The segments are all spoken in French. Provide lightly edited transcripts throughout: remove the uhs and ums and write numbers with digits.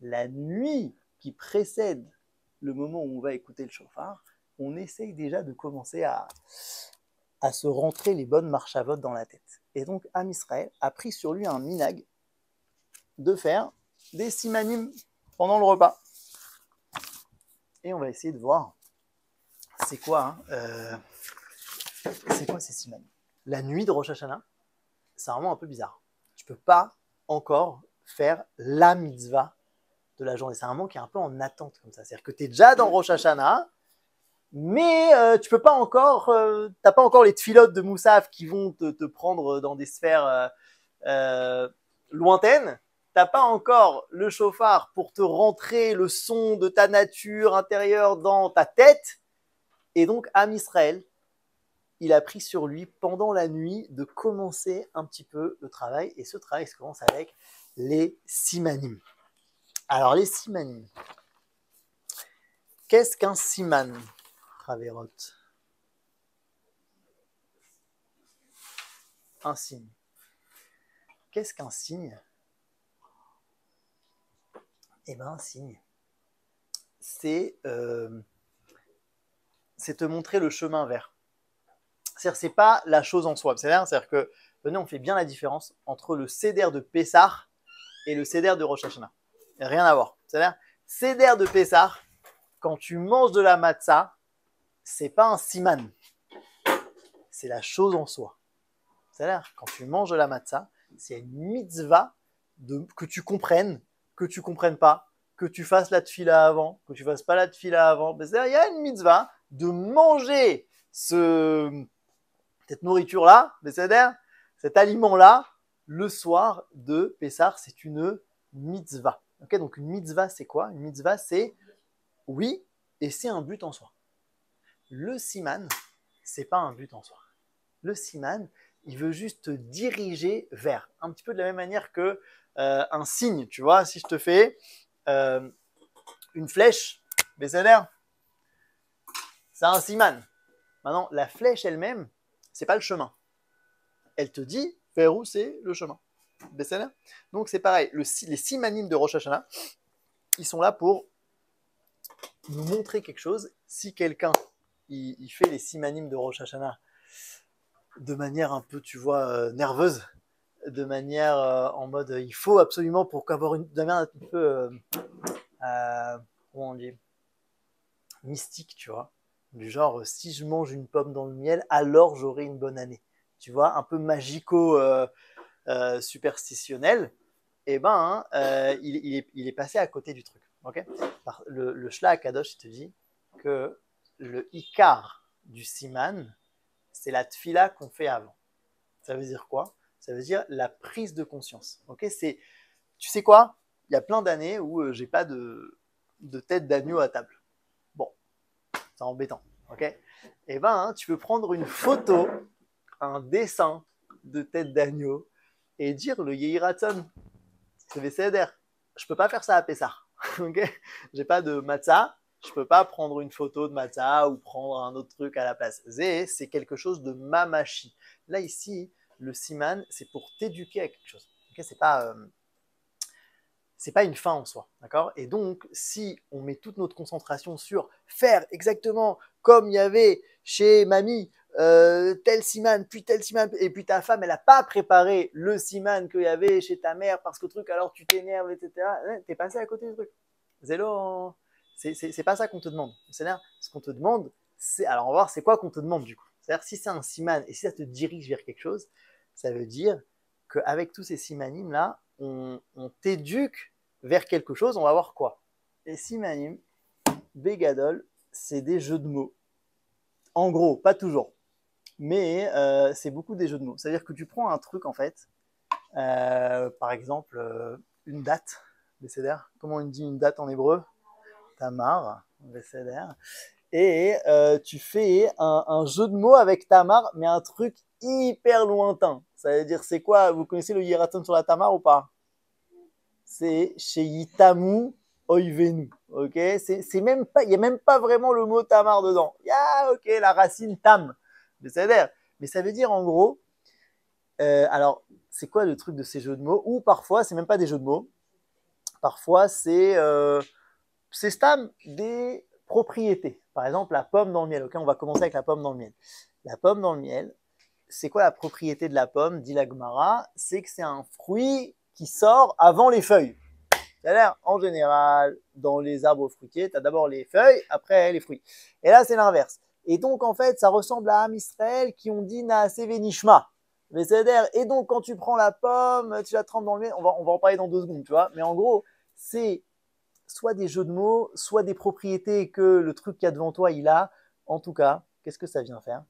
la nuit qui précède le moment où on va écouter le shofar, on essaye déjà de commencer à se rentrer les bonnes marchavot dans la tête. Et donc, Am Israël a pris sur lui un minag de faire des simanim pendant le repas. Et on va essayer de voir c'est quoi, c'est quoi ces simanim. La nuit de Rosh Hashanah, c'est vraiment un peu bizarre. Tu peux pas encore faire la mitzvah de la journée. C'est un moment qui est un peu en attente comme ça. C'est-à-dire que tu es déjà dans Rosh Hashanah, mais tu peux pas encore, t'as pas encore les tfilotes de Moussaf qui vont te prendre dans des sphères lointaines. T'as pas encore le chauffard pour te rentrer le son de ta nature intérieure dans ta tête. Et donc, Am Israël, il a pris sur lui pendant la nuit de commencer un petit peu le travail. Et ce travail se commence avec les simanim. Alors, les simanim. Qu'est-ce qu'un siman, Raverot? Un signe. Qu'est-ce qu'un signe? Eh bien, un signe, c'est te montrer le chemin vers. C'est-à-dire, c'est pas la chose en soi. C'est-à-dire que, venez, on fait bien la différence entre le Seder de Pessah et le Seder de Rosh Hashanah. Rien à voir. C'est-à-dire, Seder de Pessah, quand tu manges de la matzah, c'est pas un siman. C'est la chose en soi. C'est-à-dire, quand tu manges de la matzah, c'est une mitzvah que tu comprennes pas, que tu fasses la tfila avant, que tu fasses pas la tfila avant. C'est-à-dire, il y a une mitzvah de manger cette nourriture-là, c'est-à-dire cet aliment-là, le soir de Pessah, c'est une mitzvah. Okay, donc une mitzvah, c'est quoi? Une mitzvah, c'est oui, et c'est un but en soi. Le siman, c'est pas un but en soi. Le siman, il veut juste te diriger vers, un petit peu de la même manière que un signe, tu vois, si je te fais une flèche, c'est un siman. Maintenant, la flèche elle-même, c'est pas le chemin. Elle te dit vers où c'est le chemin. Donc c'est pareil, les simanim de Rosh Hashanah, ils sont là pour nous montrer quelque chose. Si quelqu'un il fait les simanim de Rosh Hashanah de manière un peu, tu vois, nerveuse, de manière en mode il faut absolument pour avoir une manière un petit peu comment on dit, mystique, tu vois, du genre si je mange une pomme dans le miel, alors j'aurai une bonne année, tu vois, un peu magico superstitionnel. Et ben il est passé à côté du truc. Okay, le Shla Akadosh il te dit que le Ikar du Siman, c'est la tfila qu'on fait avant. Ça veut dire quoi? Ça veut dire la prise de conscience. Okay, tu sais quoi? Il y a plein d'années où j'ai pas de tête d'agneau à table. Bon, c'est embêtant. Okay, et ben tu peux prendre une photo, un dessin de tête d'agneau et dire le Yehiraton. C'est Besséder. Je peux pas faire ça à Pessah. Okay, j'ai pas de matzah. Je peux pas prendre une photo de matzah ou prendre un autre truc à la place. C'est quelque chose de mamachi. Là ici, le siman, c'est pour t'éduquer à quelque chose. Okay, c'est pas une fin en soi, d'accord? Et donc, si on met toute notre concentration sur faire exactement comme il y avait chez mamie, tel siman, puis tel siman, et puis ta femme, elle n'a pas préparé le siman qu'il y avait chez ta mère parce que truc, alors tu t'énerves, etc. T'es passé à côté du truc. Zélo, c'est pas ça qu'on te demande. C'est-à-dire, ce qu'on te demande, c'est. Alors, on va voir, c'est quoi qu'on te demande du coup. C'est-à-dire, si c'est un siman et si ça te dirige vers quelque chose, ça veut dire qu'avec tous ces simanim là, on t'éduque vers quelque chose, on va voir quoi. Les simanim, Bégadol, c'est des jeux de mots. En gros, pas toujours, mais c'est beaucoup des jeux de mots. C'est-à-dire que tu prends un truc en fait, par exemple, une date, Bécéder. Comment on dit une date en hébreu? Tamar, Bécéder. Et tu fais un jeu de mots avec Tamar, mais un truc hyper lointain. Ça veut dire, c'est quoi? Vous connaissez le hiératon sur la Tamar ou pas? C'est chez Yitamu Oivenu. Ok, c'est même pas, il y a même pas vraiment le mot Tamar dedans. Il y a ok la racine Tam, mais ça veut dire en gros. Alors, c'est quoi le truc de ces jeux de mots? Ou parfois, c'est même pas des jeux de mots. Parfois, c'est stam des propriétés. Par exemple, la pomme dans le miel. Ok, on va commencer avec la pomme dans le miel. La pomme dans le miel, c'est quoi la propriété de la pomme, dit la Gemara? C'est que c'est un fruit qui sort avant les feuilles. C'est-à-dire, en général, dans les arbres fruitiers, tu as d'abord les feuilles, après les fruits. Et là, c'est l'inverse. Et donc, en fait, ça ressemble à Am Israël qui ont dit Naase Venishma. Mais c'est-à-dire, et donc, quand tu prends la pomme, tu la trempes dans le miel, on va en parler dans 2 secondes, tu vois. Mais en gros, c'est soit des jeux de mots, soit des propriétés que le truc qu'il y a devant toi, il a. En tout cas, qu'est-ce que ça vient faire?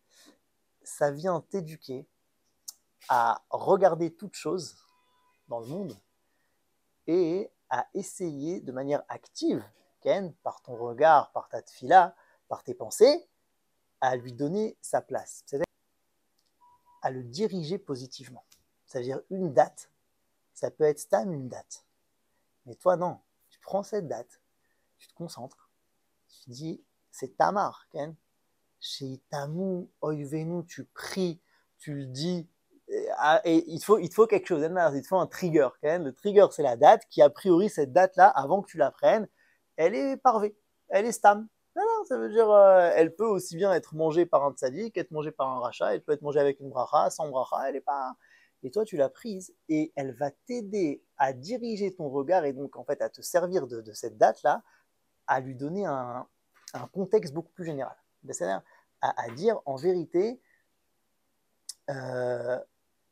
Ça vient t'éduquer à regarder toute chose dans le monde et à essayer de manière active, Ken, par ton regard, par ta tfila, par tes pensées, à lui donner sa place, c'est-à-dire à le diriger positivement. Ça veut dire une date, ça peut être stam une date. Mais toi, non, tu prends cette date, tu te concentres, tu dis, c'est Tamar, Ken, chez Tamu, Oivenu, tu pries, tu le dis, et il te faut quelque chose, il te faut un trigger. Quand même. Le trigger, c'est la date qui, a priori, cette date-là, avant que tu la prennes, elle est parvée, elle est stam. Non, ça veut dire, elle peut aussi bien être mangée par un tzaddik, être mangée par un rachat, elle peut être mangée avec une bracha, sans bracha, elle est pas. Et toi, tu l'as prise et elle va t'aider à diriger ton regard et donc, en fait, à te servir de cette date-là, à lui donner un contexte beaucoup plus général. C'est-à-dire à dire, en vérité,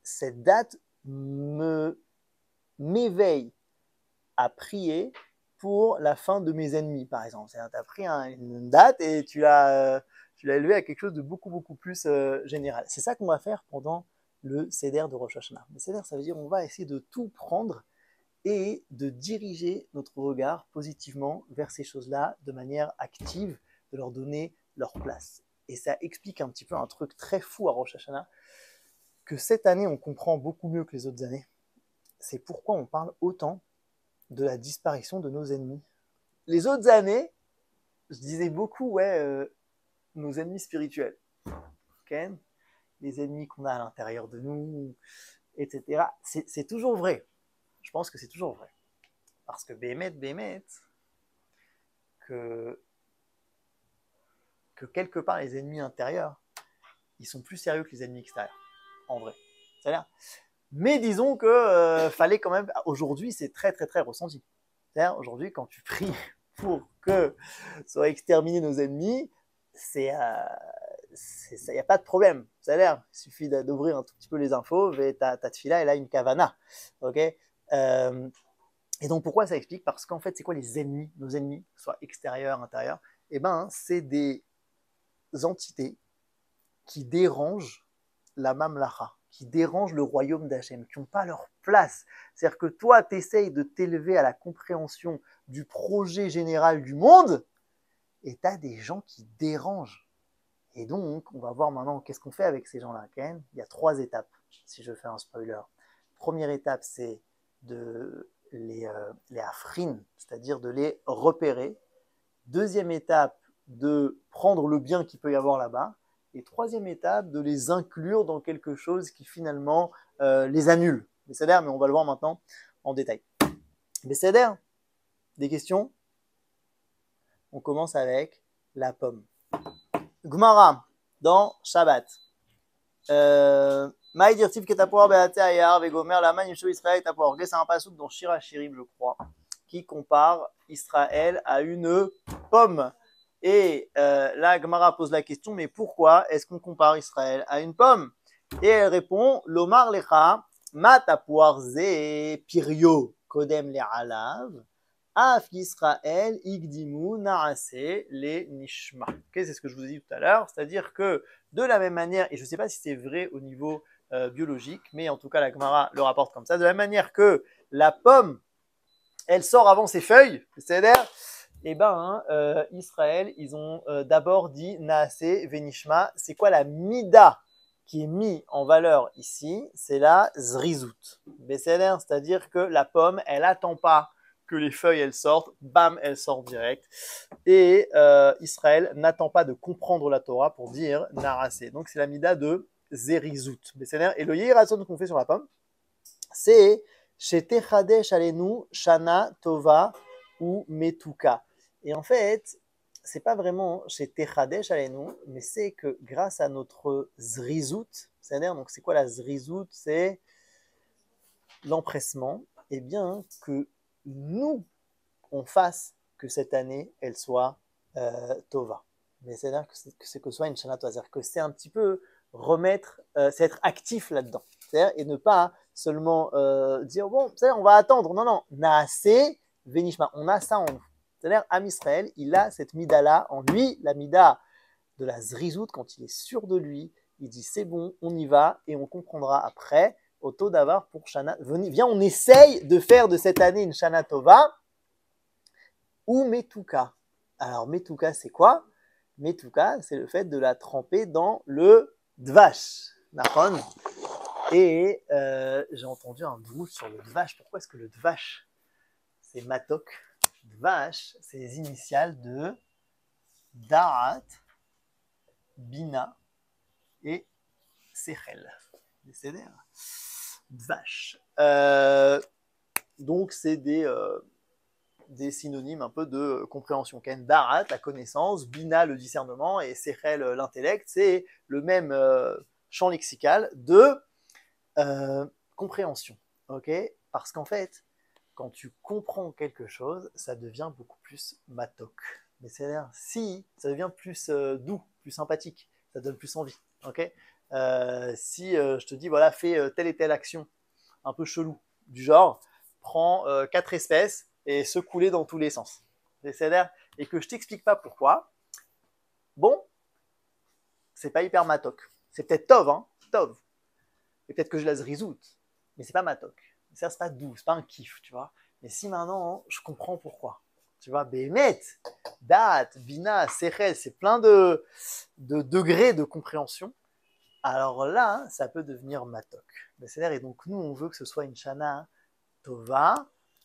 cette date m'éveille à prier pour la fin de mes ennemis, par exemple. Tu as pris une date et tu l'as élevé à quelque chose de beaucoup, beaucoup plus général. C'est ça qu'on va faire pendant le Seder de Rosh Hashanah. Le Seder, ça veut dire qu'on va essayer de tout prendre et de diriger notre regard positivement vers ces choses-là de manière active, de leur donner leur place. Et ça explique un petit peu un truc très fou à Rosh Hashanah, que cette année, on comprend beaucoup mieux que les autres années. C'est pourquoi on parle autant de la disparition de nos ennemis. Les autres années, je disais beaucoup, nos ennemis spirituels. Okay, les ennemis qu'on a à l'intérieur de nous, etc. C'est toujours vrai. Je pense que c'est toujours vrai. Parce que Bémet, que quelque part, les ennemis intérieurs, ils sont plus sérieux que les ennemis extérieurs. En vrai. C'est-à-dire, mais disons que fallait quand même. Aujourd'hui, c'est très, très, très ressenti. C'est-à-dire, aujourd'hui, quand tu pries pour que soient exterminés nos ennemis, il n'y a pas de problème. C'est-à-dire, il suffit d'ouvrir un tout petit peu les infos, et ta tefila, elle a une kavana. Okay, et donc, pourquoi ça explique? Parce qu'en fait, c'est quoi les ennemis? Nos ennemis, soit extérieurs, intérieurs, eh ben, c'est des entités qui dérangent la mamlacha, qui dérangent le royaume d'Hachem, qui n'ont pas leur place. C'est-à-dire que toi, tu essayes de t'élever à la compréhension du projet général du monde, et tu as des gens qui dérangent. Et donc, on va voir maintenant qu'est-ce qu'on fait avec ces gens-là. Il y a 3 étapes, si je fais un spoiler. Première étape, c'est de les affrines, c'est-à-dire de les repérer. Deuxième étape, de prendre le bien qu'il peut y avoir là-bas. Et troisième étape, de les inclure dans quelque chose qui finalement les annule. Besséder, mais on va le voir maintenant en détail. Besséder, des questions? On commence avec la pomme. Gmara, dans Shabbat. Maï dirtiv ketapoar beate ayar vegomer laman yishu Israël tapoar. C'est un pasouk dans Shir Hashirim, je crois, qui compare Israël à une pomme. Et là, Gemara pose la question, mais pourquoi est-ce qu'on compare Israël à une pomme? Et elle répond, Lomar lecha, ma tapoar ze pirio kodem le alav, af Israël igdimu naase le nishma. Okay, c'est ce que je vous ai dit tout à l'heure, c'est-à-dire que de la même manière, et je ne sais pas si c'est vrai au niveau biologique, mais en tout cas la Gemara le rapporte comme ça, de la même manière que la pomme, elle sort avant ses feuilles, c'est-à-dire Israël, ils ont d'abord dit Naase Venishma. C'est quoi la mida qui est mise en valeur ici? C'est la zrizout. C'est-à-dire que la pomme, elle n'attend pas que les feuilles elles sortent, bam, elle sort direct. Et Israël n'attend pas de comprendre la Torah pour dire Narasé. Donc c'est la mida de zerizout. Et le yiratzon qu'on fait sur la pomme, c'est Shetechadesh alenu Shana Tova ou Metuka. Et en fait, c'est pas vraiment Shetechadesh alenu, mais c'est que grâce à notre zrizout, c'est-à-dire, donc c'est quoi la zrizout? C'est l'empressement, et bien que nous, on fasse que cette année, elle soit Tova. Mais c'est-à-dire que ce soit une Shana Tova, c'est-à-dire que c'est un petit peu remettre, c'est être actif là-dedans. C'est-à-dire, et ne pas seulement dire, bon, on va attendre. Non, non, Naase Venishma, on a ça en nous. C'est-à-dire, Am Israël, il a cette mida-là en lui, la mida de la zrizout, quand il est sûr de lui, il dit, c'est bon, on y va, et on comprendra après, au taux d'avar pour Shana. Viens, on essaye de faire de cette année une Shana Tova, ou Metuka. Alors, Metuka, c'est quoi? Metuka, c'est le fait de la tremper dans le dvash. Nachon. Et j'ai entendu un brouche sur le dvash. Pourquoi est-ce que le dvash, c'est matok? Dvash, c'est les initiales de Da'at, Bina et Sechel. C'est dvash. Donc, c'est des synonymes un peu de compréhension. Ken Darat, la connaissance, Bina, le discernement, et Sechel, l'intellect, c'est le même champ lexical de compréhension. Okay, parce qu'en fait, quand tu comprends quelque chose, ça devient beaucoup plus matok. Mais c'est-à-dire, si ça devient plus doux, plus sympathique, ça donne plus envie. Okay, si je te dis, voilà, fais telle et telle action, un peu chelou, du genre, prends 4 espèces et secoue-les dans tous les sens. C'est-à-dire, et que je t'explique pas pourquoi, bon, c'est pas hyper matok. C'est peut-être tov, hein, tov. Et peut-être que je la zrizoute, mais c'est pas matok. C'est pas doux, c'est pas un kiff, tu vois. Mais si maintenant, je comprends pourquoi. Tu vois, Bémet, date, bina, sechel, c'est plein de degrés de compréhension. Alors là, ça peut devenir matok. C'est-à-dire, et donc nous, on veut que ce soit une shana tova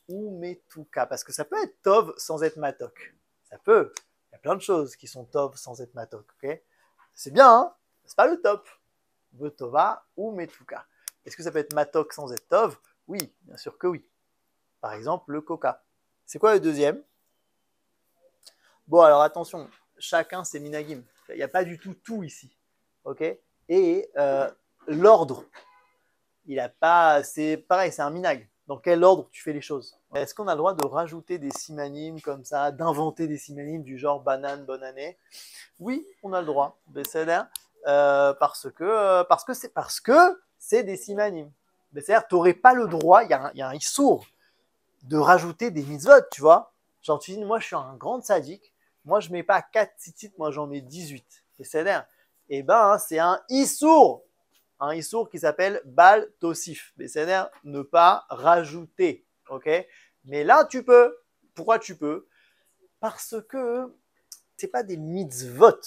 ou metuka, parce que ça peut être tov sans être matok. Ça peut. Il y a plein de choses qui sont tov sans être matok. Okay, c'est bien, hein, c'est pas le top. Veut tova ou metuka. Est-ce que ça peut être matok sans être tov? Oui, bien sûr que oui. Par exemple, le coca. C'est quoi le deuxième? Bon, alors attention, chacun ses minagim. Il n'y a pas du tout ici. Ok? Et l'ordre, il a pas. C'est pareil, c'est un minag. Dans quel ordre tu fais les choses? Est-ce qu'on a le droit de rajouter des simanim comme ça, d'inventer des simanim du genre banane, bonne année? Oui, on a le droit. Parce que c'est des simanim. C'est-à-dire, tu n'aurais pas le droit, il y a un issour de rajouter des mitzvot, tu vois. Genre, tu dis, moi, je suis un grand sadique, moi, je mets pas 4 tzitzit, moi, j'en mets 18. C'est-à-dire, eh ben, c'est un issour qui s'appelle Bal Tosif. C'est-à-dire, ne pas rajouter, ok? Mais là, tu peux. Pourquoi tu peux? Parce que c'est pas des mitzvot,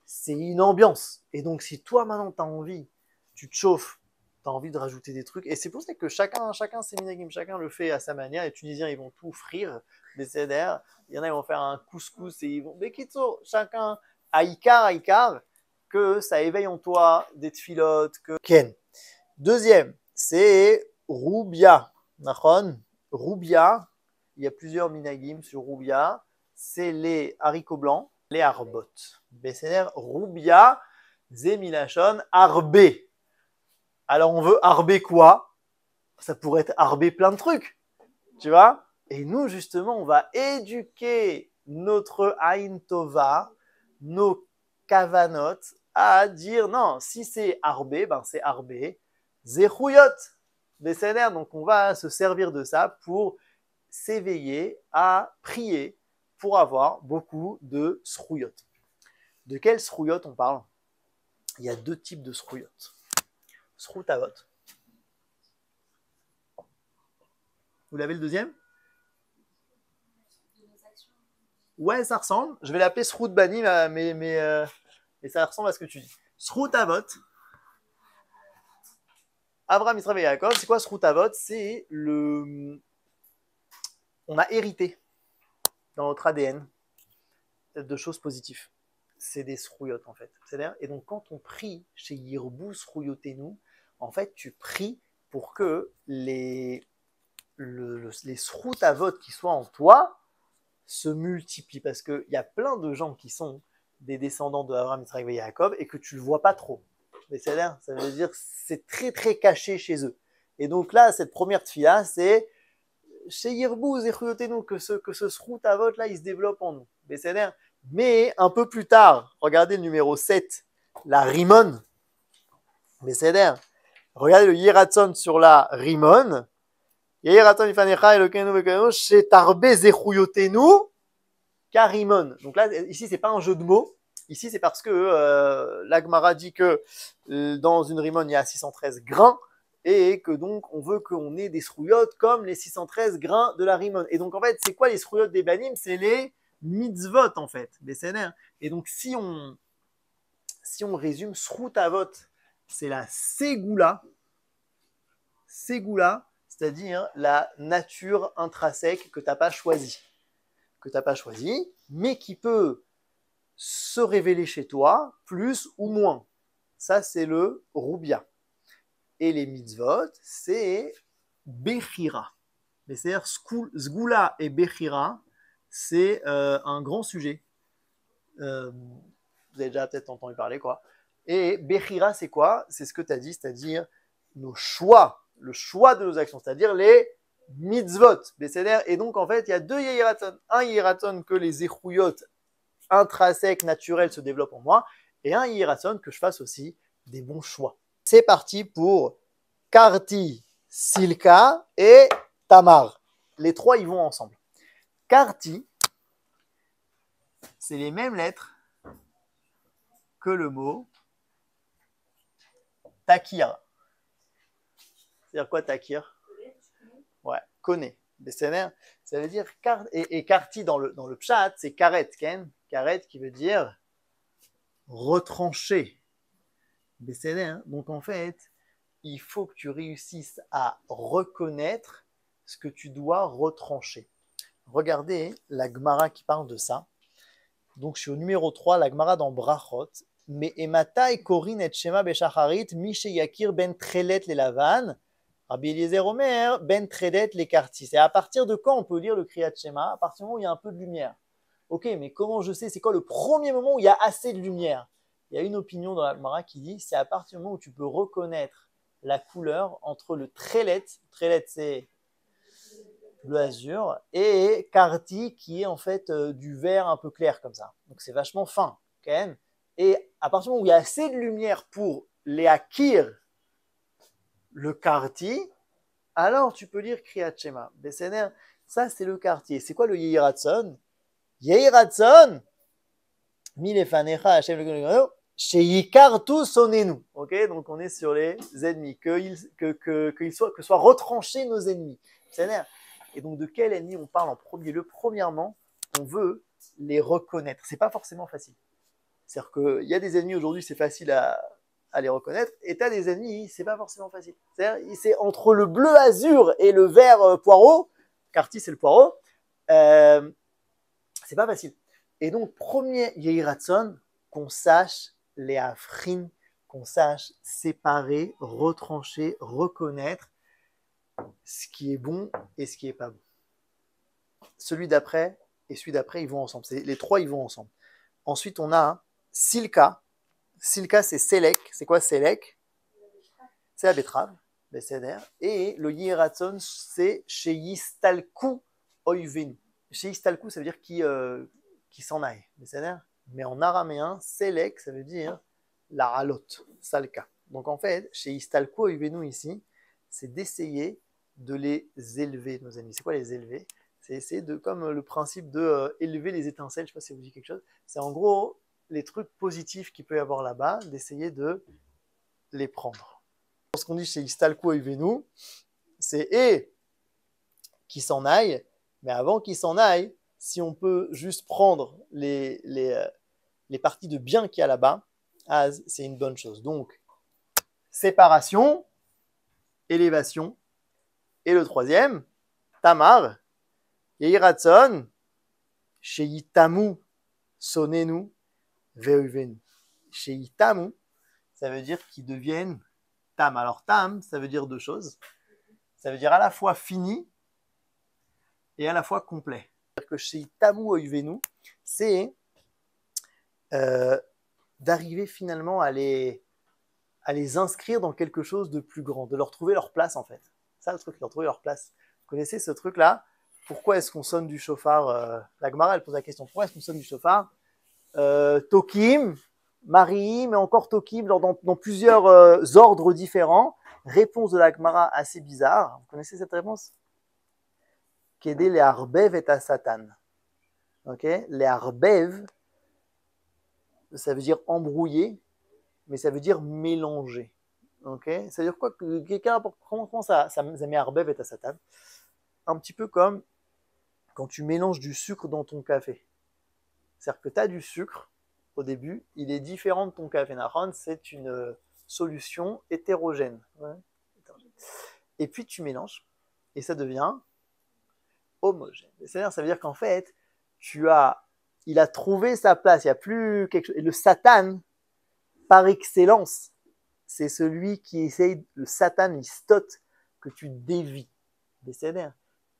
c'est une ambiance. Et donc, si toi, maintenant, tu as envie, tu te chauffes, tu as envie de rajouter des trucs, et c'est pour ça que chacun ses minagim, chacun le fait à sa manière. Les Tunisiens, ils vont tout frire, des cédères. Il y en a, ils vont faire un couscous, et ils vont... Mais kitso, chacun, aïkar, que ça éveille en toi des tfilotes, que... Ken. Deuxième, c'est Roubia. Nachon, Roubia, il y a plusieurs minagim sur Roubia. C'est les haricots blancs, les arbot. BCNR, Roubia, Zemilachon, arbé. Alors on veut arbé quoi? Ça pourrait être arbé plein de trucs, tu vois? Et nous, justement, on va éduquer notre Aïn Tova, nos kavanot, à dire non, si c'est arbé, ben c'est arbé, zechouyot, BCNR. Donc on va se servir de ça pour s'éveiller à prier pour avoir beaucoup de srouyot. De quel srouyot on parle? Il y a deux types de srouyot. Sroutavot. Vous l'avez le deuxième? Ouais, ça ressemble. Je vais l'appeler Srout Bani, mais ça ressemble à ce que tu dis. Sroutavot. Abraham, Israël et Yaakov, c'est quoi Sroutavot? C'est le. On a hérité dans notre ADN de choses positives. C'est des srouillottes en fait. C'est-à-dire, et donc quand on prie chez Yirbou Srouillotenu, en fait tu pries pour que les les sroutavot qui soient en toi se multiplient. Parce qu'il y a plein de gens qui sont des descendants de Abraham, Yitzhak et Jacob et que tu ne le vois pas trop. Mais ça veut dire que c'est très très caché chez eux. Et donc là, cette première tfila, c'est chez Yirbouz et Chuyotenu, que ce sroutavot là, il se développe en nous. Mais un peu plus tard, regardez le numéro 7, la Rimon. Regardez le Yeratzon sur la Rimon. Yeratzon ifanecha elokenu vekenu shetarbe zechuyotenu karimon. Donc là, ici, c'est pas un jeu de mots. Ici, c'est parce que l'Agmara dit que dans une Rimon, il y a 613 grains et que donc, on veut qu'on ait des srouillottes comme les 613 grains de la Rimon. Et donc, en fait, c'est quoi les srouillottes des Banim? C'est les mitzvot, en fait, des sénères. Et donc, si on résume, sroutavot, c'est la ségoula, c'est-à-dire la nature intrinsèque que tu n'as pas choisie. Mais qui peut se révéler chez toi, plus ou moins. Ça, c'est le roubia. Et les mitzvot, c'est bechira. C'est-à-dire, sgoula et bechira, c'est un grand sujet. Vous avez déjà peut-être entendu parler, quoi. Et bechira, c'est quoi? C'est ce que tu as dit, c'est-à-dire nos choix, le choix de nos actions, c'est-à-dire les mitzvot. Et donc, en fait, il y a deux yehiraton. Un yehiraton que les échouillotes intrinsèques, naturels se développent en moi, et un yehiraton que je fasse aussi des bons choix. C'est parti pour Karti, Silka et Tamar. Les trois, ils vont ensemble. Karti, c'est les mêmes lettres que le mot Takir. C'est-à-dire quoi Takir? Ouais, connaît. Ça veut dire et Karti dans le pshat, c'est karet, ken? Karet qui veut dire retrancher. Donc en fait, il faut que tu réussisses à reconnaître ce que tu dois retrancher. Regardez la Gemara qui parle de ça. Donc je suis au numéro 3, la Gemara dans Brachot. Mais ematai korin et shema beshacharit mishe yakir ben trelet le lavan. Rabbi Eliezer Omer ben trelet le karti. C'est à partir de quand on peut lire le Kriyat Shema? À partir du moment où il y a un peu de lumière. Ok, mais comment je sais? C'est quoi le premier moment où il y a assez de lumière? Il y a une opinion dans la Gemara qui dit c'est à partir du moment où tu peux reconnaître la couleur entre le trelet c'est bleu azur, et karti qui est en fait du vert un peu clair comme ça. Donc c'est vachement fin, quand même. Et à partir du moment où il y a assez de lumière pour les akir, le karti, alors tu peux lire Kriyat Shema. Besséner, ça c'est le karti. Et c'est quoi le Yehiratson? Yehiratson, milefanecha Hashem le sheyikartu sonenu. Ok, donc on est sur les ennemis, que soient retranchés nos ennemis. Besséner. Et donc, de quel ennemi on parle en premier lieu? Premièrement, on veut les reconnaître. C'est pas forcément facile. C'est-à-dire qu'il y a des ennemis aujourd'hui, c'est facile à les reconnaître. Et tu as des ennemis, c'est pas forcément facile. C'est entre le bleu azur et le vert poireau. Karti, c'est le poireau. C'est pas facile. Et donc, premier Yehiratson, qu'on sache les afrin, qu'on sache séparer, retrancher, reconnaître ce qui est bon et ce qui est pas bon. Celui d'après et celui d'après, ils vont ensemble. Les trois, ils vont ensemble. Ensuite, on a Silka. Silka, c'est Selek. C'est quoi Selek? C'est la betterave. Et le Yehiratson, c'est Sheyistalku Oivenu. Sheyistalku, ça veut dire qui s'en aille. Mais en araméen, Selek, ça veut dire la halot, Salka. Donc en fait, Sheyistalku Oivenu ici, c'est d'essayer de les élever, nos amis. C'est quoi les élever? C'est essayer de, comme le principe de élever les étincelles, je ne sais pas si ça vous dit quelque chose, c'est en gros les trucs positifs qu'il peut y avoir là-bas, d'essayer de les prendre. Ce qu'on dit chez Istalko et Venu, c'est qui s'en aille, mais avant qu'il s'en aille, si on peut juste prendre les parties de bien qu'il y a là-bas, c'est une bonne chose. Donc, séparation, élévation, et le troisième, Tamar, Yehiratson, Sheyitamu, Sonenu, Veuvenu. Sheyitamu, ça veut dire qu'ils deviennent Tam. Alors Tam, ça veut dire deux choses. Ça veut dire à la fois fini et à la fois complet. C'est-à-dire que chez Tamu Oivenu, c'est d'arriver finalement à les inscrire dans quelque chose de plus grand, de leur trouver leur place en fait. Ça le truc, leur trouver leur place. Vous connaissez ce truc-là? Pourquoi est-ce qu'on sonne du chauffard? La Gemara, elle pose la question, pourquoi est-ce qu'on sonne du chauffard? Tokim, Marie, mais encore Tokim, genre dans plusieurs ordres différents. Réponse de la Gemara assez bizarre. Vous connaissez cette réponse? Kedé les arbev et à Satan. Ok? Les arbev, ça veut dire embrouiller, mais ça veut dire mélanger. Ok? Ça veut dire quoi? Comment ça met arbev et à Satan? Un petit peu comme quand tu mélanges du sucre dans ton café. C'est-à-dire que tu as du sucre au début, il est différent de ton café. C'est une solution hétérogène. Ouais. Et puis tu mélanges et ça devient homogène. C'est-à-dire, ça veut dire qu'en fait, il a trouvé sa place. Il n'y a plus quelque chose. Et le Satan, par excellence, c'est celui qui essaye, le Satan, il stotte que tu dévies. C'est-à-dire,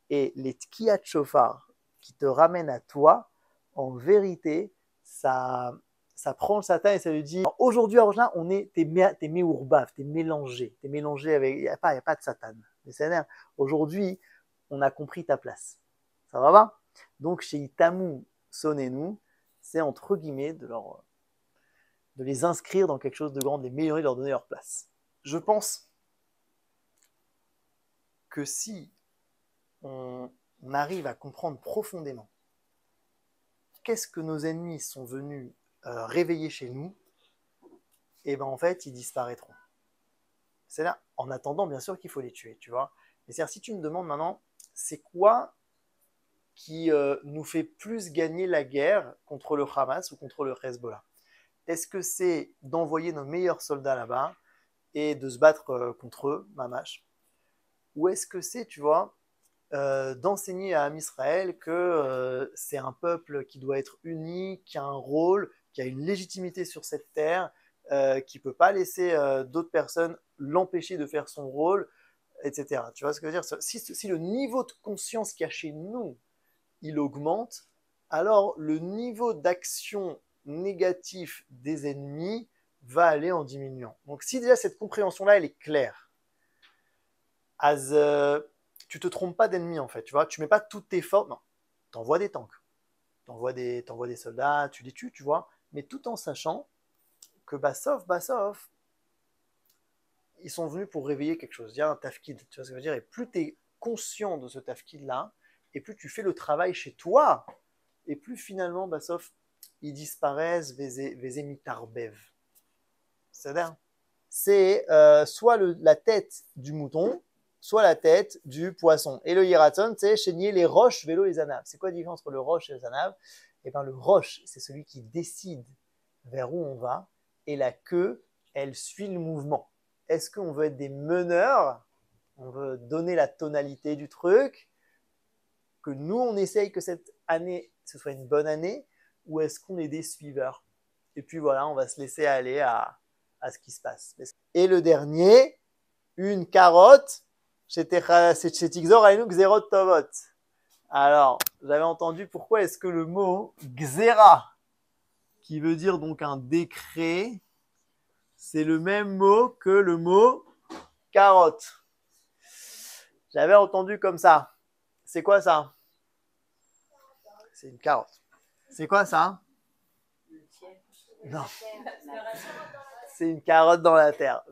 et les tkiyat shofar qui te ramènent à toi, en vérité, ça prend le Satan et ça lui dit aujourd'hui, t'es méourbav, t'es mélangé avec, il n'y a pas de Satan. C'est-à-dire, aujourd'hui, on a compris ta place. Ça va pas? Donc, chez Itamu, Sonenu, c'est entre guillemets de les inscrire dans quelque chose de grand, de les améliorer, de leur donner leur place. Je pense que si on arrive à comprendre profondément qu'est-ce que nos ennemis sont venus réveiller chez nous, et ben en fait, ils disparaîtront. C'est là, en attendant, bien sûr qu'il faut les tuer, tu vois. Mais c'est-à-dire, si tu me demandes maintenant, c'est quoi qui nous fait plus gagner la guerre contre le Hamas ou contre le Hezbollah? Est-ce que c'est d'envoyer nos meilleurs soldats là-bas et de se battre contre eux, mamash? Ou est-ce que c'est, tu vois, d'enseigner à Am Israël que c'est un peuple qui doit être uni, qui a un rôle, qui a une légitimité sur cette terre, qui ne peut pas laisser d'autres personnes l'empêcher de faire son rôle, etc. Tu vois ce que je veux dire? Si le niveau de conscience qu'il y a chez nous, il augmente, alors le niveau d'action négatif des ennemis va aller en diminuant. Donc si déjà cette compréhension-là, elle est claire, tu te trompes pas d'ennemis en fait, tu vois, tu mets pas toutes tes forces, non, t'envoies des tanks, t'envoies des soldats, tu les tues, tu vois, mais tout en sachant que Bassov, ils sont venus pour réveiller quelque chose, il y a un tafkid, tu vois ce que je veux dire, et plus tu es conscient de ce tafkid-là, et plus tu fais le travail chez toi, et plus finalement, Bassov, ils disparaissent, Vézémitarbev. C'est-à-dire, c'est soit la tête du mouton, soit la tête du poisson. Et le hieraton, c'est chénier les roches, vélo et zanav. C'est quoi la différence entre le roche et le zanav? Eh bien, le roche, c'est celui qui décide vers où on va, et la queue, elle suit le mouvement. Est-ce qu'on veut être des meneurs? On veut donner la tonalité du truc, que nous, on essaye que cette année, ce soit une bonne année, ou est-ce qu'on est des suiveurs? Et puis voilà, on va se laisser aller à ce qui se passe. Et le dernier, une carotte, chez Tigzor Ainu Xerot Tovot. Alors, j'avais entendu pourquoi est-ce que le mot Xera, qui veut dire donc un décret, c'est le même mot que le mot carotte. J'avais entendu comme ça. C'est quoi ça? C'est une carotte. C'est quoi ça? Non. C'est une carotte dans la terre.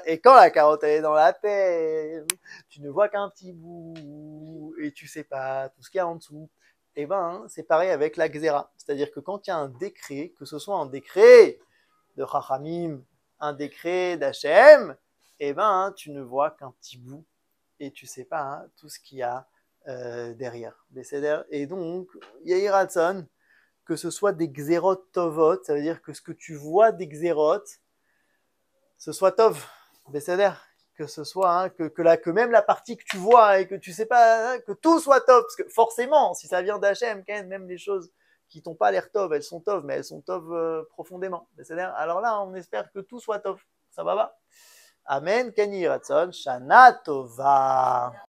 Et quand la carotte elle est dans la terre, tu ne vois qu'un petit bout et tu sais pas tout ce qu'il y a en dessous. Et ben, c'est pareil avec la xéra. C'est-à-dire que quand il y a un décret, que ce soit un décret de Chachamim, un décret d'Hachem, et ben, tu ne vois qu'un petit bout et tu sais pas tout ce qu'il y a derrière. Et donc, Yair Hatson, que ce soit des xérot tovot, ça veut dire que ce que tu vois des xérot, ce soit tov, que ce soit que même la partie que tu vois et que tu sais pas, que tout soit tov, parce que forcément, si ça vient d'Hachem, même les choses qui t'ont pas l'air tov, elles sont tov, mais elles sont tov profondément. Alors là, on espère que tout soit tov. Ça va pas? Amen, Keni Ratson, Shana Tova.